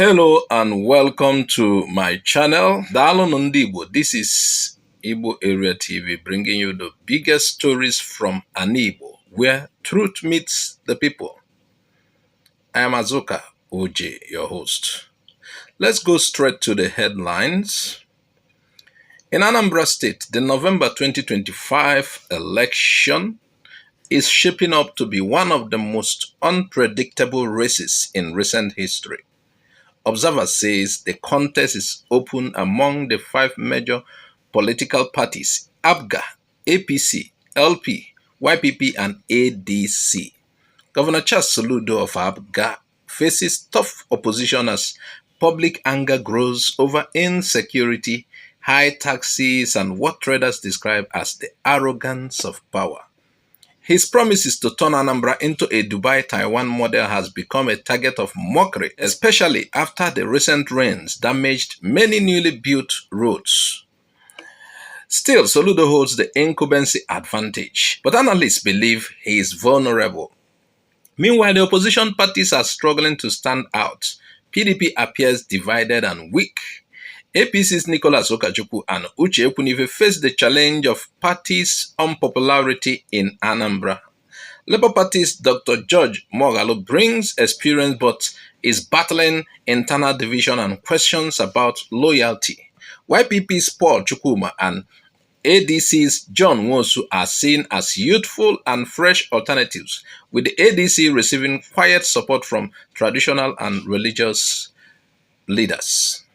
Hello and welcome to my channel. Daalụ Ndigbo. This is Igbo Area TV bringing you the biggest stories from Igbo, where truth meets the people. I am Azuka OJ, your host. Let's go straight to the headlines. In Anambra State, the November 2025 election is shaping up to be one of the most unpredictable races in recent history. Observers says the contest is open among the five major political parties: APGA, APC, LP, YPP, and ADC. Governor Soludo of APGA faces tough opposition as public anger grows over insecurity, high taxes, and what traders describe as the arrogance of power. His promises to turn Anambra into a Dubai-Taiwan model has become a target of mockery, especially after the recent rains damaged many newly built roads. Still, Soludo holds the incumbency advantage, but analysts believe he is vulnerable. Meanwhile, the opposition parties are struggling to stand out. PDP appears divided and weak. APC's Nicholas Okachukwu and Uche Ekwunife face the challenge of parties' unpopularity in Anambra. Labour Party's Dr. George Moghalu brings experience but is battling internal division and questions about loyalty. YPP's Paul Chukwuma and ADC's John Nwosu are seen as youthful and fresh alternatives, with the ADC receiving quiet support from traditional and religious leaders.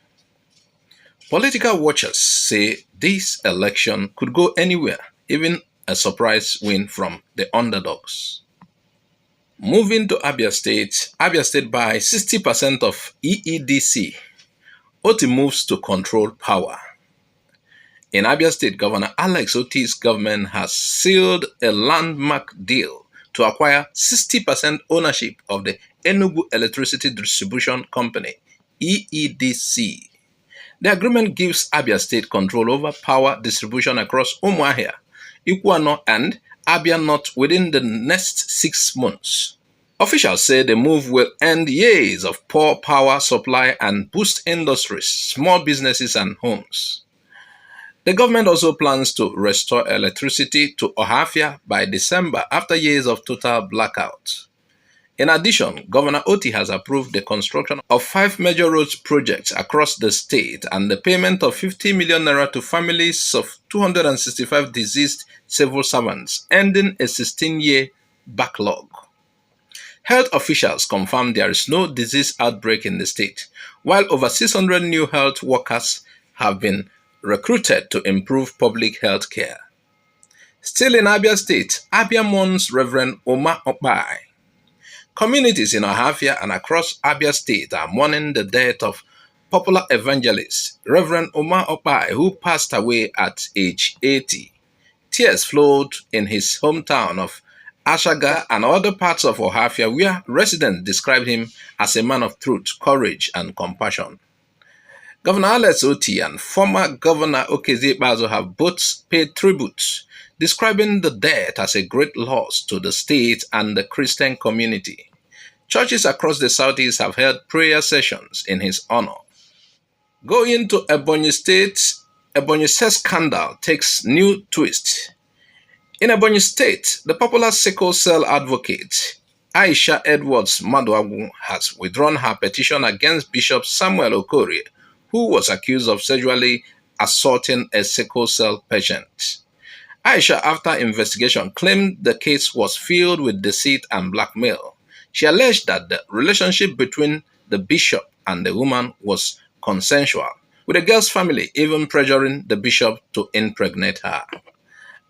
Political watchers say this election could go anywhere, even a surprise win from the underdogs. Moving to Abia State by 60% of EEDC. Oti moves to control power. In Abia State, Governor Alex Oti's government has sealed a landmark deal to acquire 60% ownership of the Enugu Electricity Distribution Company, EEDC. The agreement gives Abia State control over power distribution across Umuahia, Ikuano, and Abia North within the next 6 months. Officials say the move will end years of poor power supply and boost industries, small businesses, and homes. The government also plans to restore electricity to Ohafia by December after years of total blackout. In addition, Governor Oti has approved the construction of 5 major roads projects across the state and the payment of 50 million naira to families of 265 deceased civil servants, ending a 16-year backlog. Health officials confirmed there is no disease outbreak in the state, while over 600 new health workers have been recruited to improve public health care. Still in Abia State, Abia mourns Reverend Oppai. Communities in Ohafia and across Abia State are mourning the death of popular evangelist Reverend Oppai, who passed away at age 80. Tears flowed in his hometown of Ashaga and other parts of Ohafia, where residents described him as a man of truth, courage, and compassion. Governor Alex Oti and former Governor Okezie Ikpeazu have both paid tribute, describing the death as a great loss to the state and the Christian community. Churches across the southeast have held prayer sessions in his honor. Going to Ebonyi State, Ebonyi sex scandal takes new twist. In Ebonyi State, the popular sickle cell advocate Aisha Edwards Maduagu has withdrawn her petition against Bishop Samuel Okorie, who was accused of sexually assaulting a sickle cell patient. Aisha, after investigation, claimed the case was filled with deceit and blackmail. She alleged that the relationship between the bishop and the woman was consensual, with the girl's family even pressuring the bishop to impregnate her.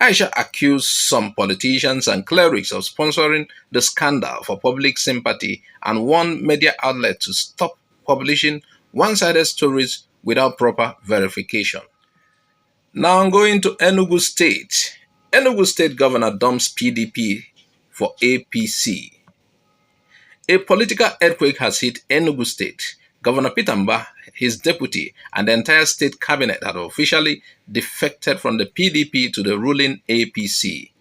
Aisha accused some politicians and clerics of sponsoring the scandal for public sympathy and warned media outlets to stop publishing one-sided stories without proper verification. Now I'm going to Enugu State. Enugu State Governor dumps PDP for APC. A political earthquake has hit Enugu State. Governor Peter Mbah, his deputy, and the entire state cabinet had officially defected from the PDP to the ruling APC.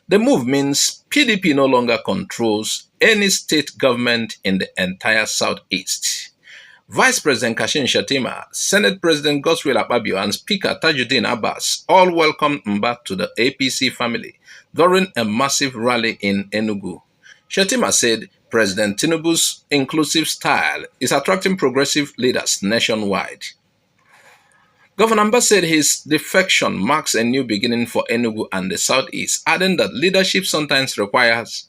The move means PDP no longer controls any state government in the entire southeast. Vice President Kashim Shettima, Senate President Godswill Akpabio, and Speaker Tajuddin Abbas all welcomed Mba to the APC family during a massive rally in Enugu. Shettima said President Tinubu's inclusive style is attracting progressive leaders nationwide. Governor Mba said his defection marks a new beginning for Enugu and the Southeast, adding that leadership sometimes requires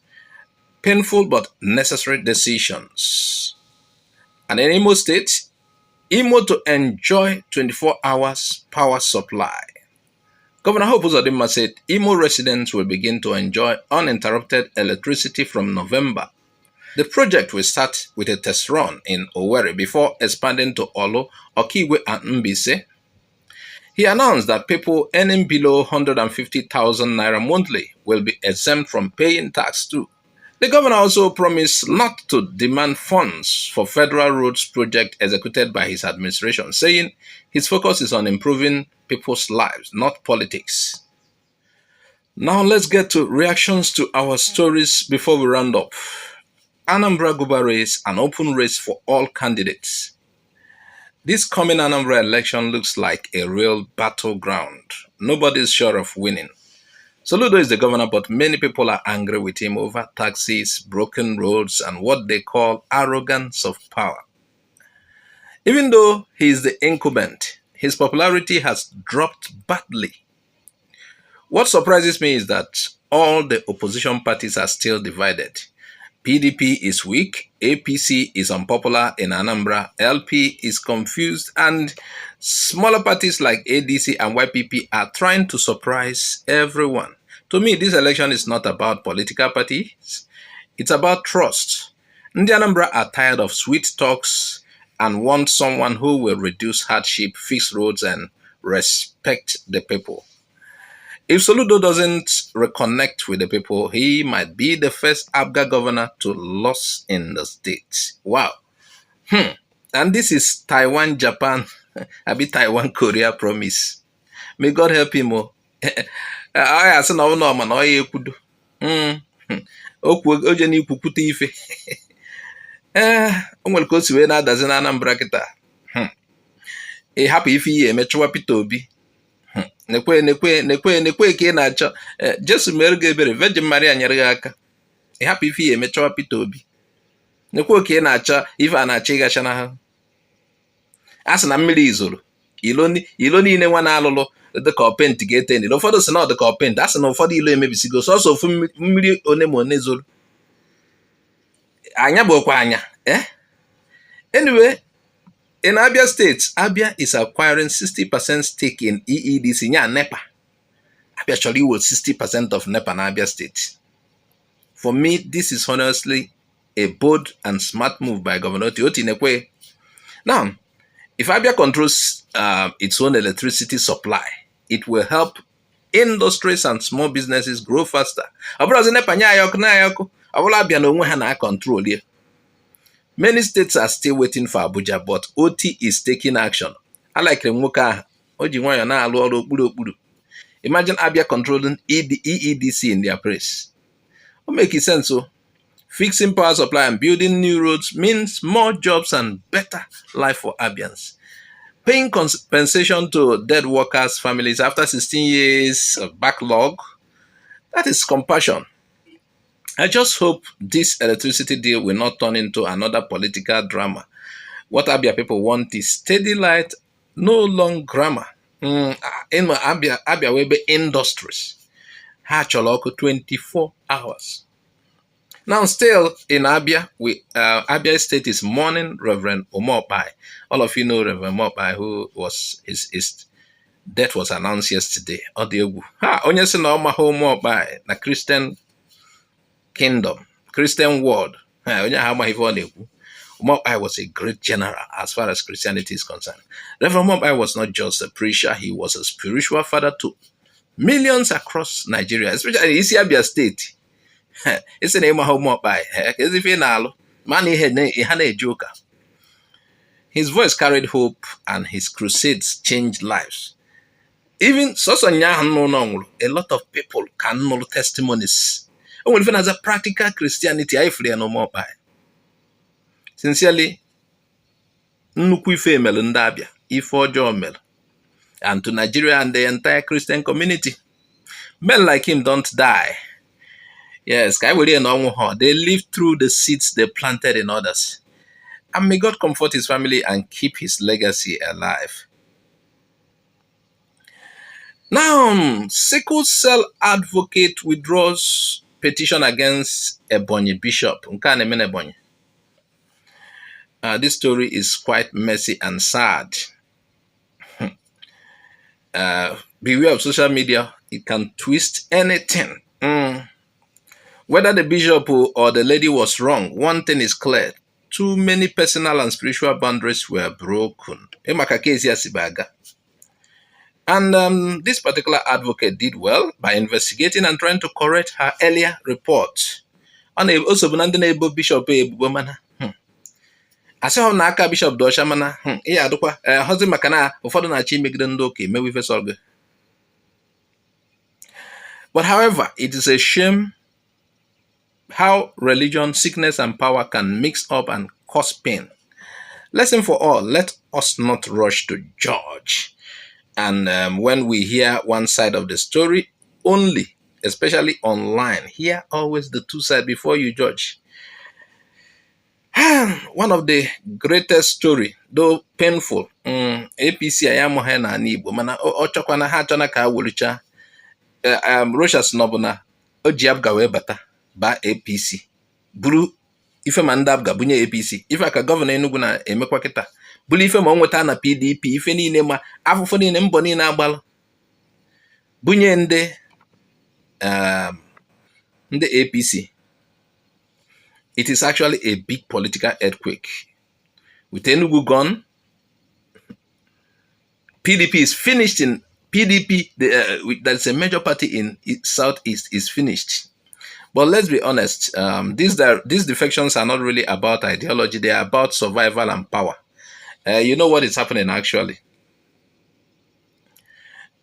painful but necessary decisions. And in Imo State, Imo to enjoy 24 hours power supply. Governor Hope Uzodinma said Imo residents will begin to enjoy uninterrupted electricity from November. The project will start with a test run in Owerri before expanding to Olo, Okigwe, and Mbise. He announced that people earning below 150,000 naira monthly will be exempt from paying tax too. The governor also promised not to demand funds for federal roads project executed by his administration, saying his focus is on improving people's lives, not politics. Now let's get to reactions to our stories before we round up. Anambra Guba race, an open race for all candidates. This coming Anambra election looks like a real battleground. Nobody is sure of winning. Soludo is the governor, but many people are angry with him over taxes, broken roads, and what they call arrogance of power. Even though he is the incumbent, his popularity has dropped badly. What surprises me is that all the opposition parties are still divided. PDP is weak, APC is unpopular in Anambra, LP is confused, and smaller parties like ADC and YPP are trying to surprise everyone. To me, this election is not about political parties, it's about trust. Ndi Anambra are tired of sweet talks and want someone who will reduce hardship, fix roads, and respect the people. If Soludo doesn't reconnect with the people, he might be the first APGA governor to lose in the state. Wow. And this is Taiwan, Japan, a bit Taiwan, Korea promise. May God help him. I say no man, no ekudo. Oje ni kwupụta ife. O nwere ka o si wee na-adazi na Anambra kịta. Ị hapụ ife ihe emechuwa Peter Obi. Nekwe ka ị na-achọ Jesu mere gị ebere, Virgin Maria nyere gị aka. Ị hapụ ife ihe emechuwa Peter Obi. Nekwe ka ị na-achọ ife a na-achọ ịgacha na ha. A sị na mmiri izoro. Ilo niile nwa na-alụlụ dịka ọpenti ga-ete ndịl. Ụfọdụ sị na ọ dịka ọpenti, a sị na ụfọdụ ilo emebisigo sọsọ ofu mmiri one ma one zoro. Anya bụkwa anya. Anyway, in Abia State, Abia is acquiring 60% stake in EEDC, nya NEPA. Abia actually with 60% of NEPA in Abia State. For me, this is honestly a bold and smart move by Governor Oti Nekwe. Now, if Abia controls its own electricity supply, it will help industries and small businesses grow faster. Many states are still waiting for Abuja, but OT is taking action. I like Imagine Abia controlling EEDC in their place. What makes sense? So, fixing power supply and building new roads means more jobs and better life for Abians. Paying compensation to dead workers' families after 16 years of backlog, that is compassion. I just hope this electricity deal will not turn into another political drama. What Abia people want is steady light, no long grammar. In Abia will be industries. Hacholoko 24 hours. Now, still in Abia, Abia State is mourning Reverend Oppai. All of you know Reverend Oppai, who was his death was announced yesterday. Onye si na ọma Oppai na Christian Kingdom, Christian world. Oppai was a great general as far as Christianity is concerned. Reverend Oppai was not just a preacher, he was a spiritual father to millions across Nigeria, especially in Abia State. It's the name of Oppai. His voice carried hope and his crusades changed lives. Even a lot of people can know testimonies. Even as a practical Christianity, I feel no more by. Sincerely, nnukwu ife emelu ndị Abia, ife ọjọọ melu, and to Nigeria and the entire Christian community. Men like him don't die. Yes, they live through the seeds they planted in others. And may God comfort his family and keep his legacy alive. Now, sickle cell advocate withdraws petition against Ebonyi bishop. This story is quite messy and sad. Beware of social media. It can twist anything. Whether the bishop or the lady was wrong, one thing is clear. Too many personal and spiritual boundaries were broken. And this particular advocate did well by investigating and trying to correct her earlier report. Also, bishop I saw n'aka Bishop Doshamana, adukwa hozi makana ụfọdụ na-achị megide ndị oke mewe ife solve. But however, it is a shame how religion, sickness, and power can mix up and cause pain. Lesson for all, let us not rush to judge. And when we hear one side of the story only, especially online, hear always the two sides before you judge. One of the greatest story, though painful, APC ayamohe na Igbo mana ochokwana ha achọna ka awulucha Rochas nobuna oji APGA wee bata ba APC buru ife ma ndị APGA bunye APC ife aka gọvanọ Enugu na emekwa kịta buru ife ma onweta na PDP ife niile ma afụfụ niile mbọ niile agbalụ bunye ndị APC. It is actually a big political earthquake. With Enugu gone, PDP is finished in PDP. That's a major party in Southeast is finished. But let's be honest, these defections are not really about ideology. They are about survival and power. You know what is happening actually?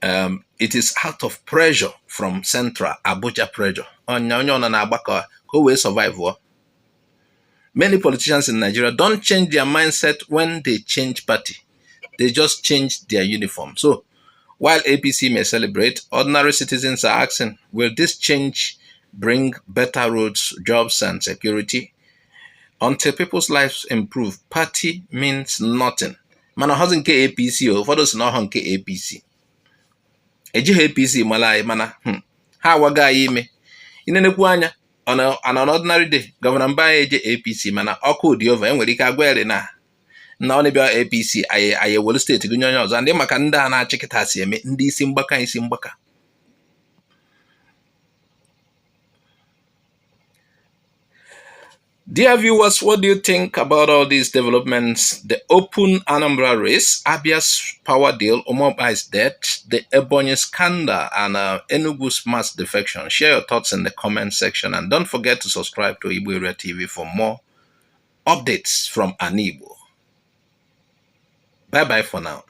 It is out of pressure from central Abuja pressure. Who will survive war? Many politicians in Nigeria don't change their mindset when they change party. They just change their uniform. So while APC may celebrate, ordinary citizens are asking, will this change bring better roads, jobs, and security? Until people's lives improve, party means nothing. Mana hasn't APC or for those not APC. Eji APC malai mana ha waga ime. Inenekwu anya on an ordinary day, Governor Oppai eje APC mana ọkụ dị over enwere ike agwere na only bịa APC aye Wolu steeti gụnye onye ọzọ ndị maka ndị a na-achịkịta si eme ndị isi mgbaka. Dear viewers, what do you think about all these developments? The open Anambra race, Abia's power deal, Oppai's death, the Ebonyi scandal, and Enugu's mass defection. Share your thoughts in the comment section, and don't forget to subscribe to Igbo Area TV for more updates from Igbo. Bye-bye for now.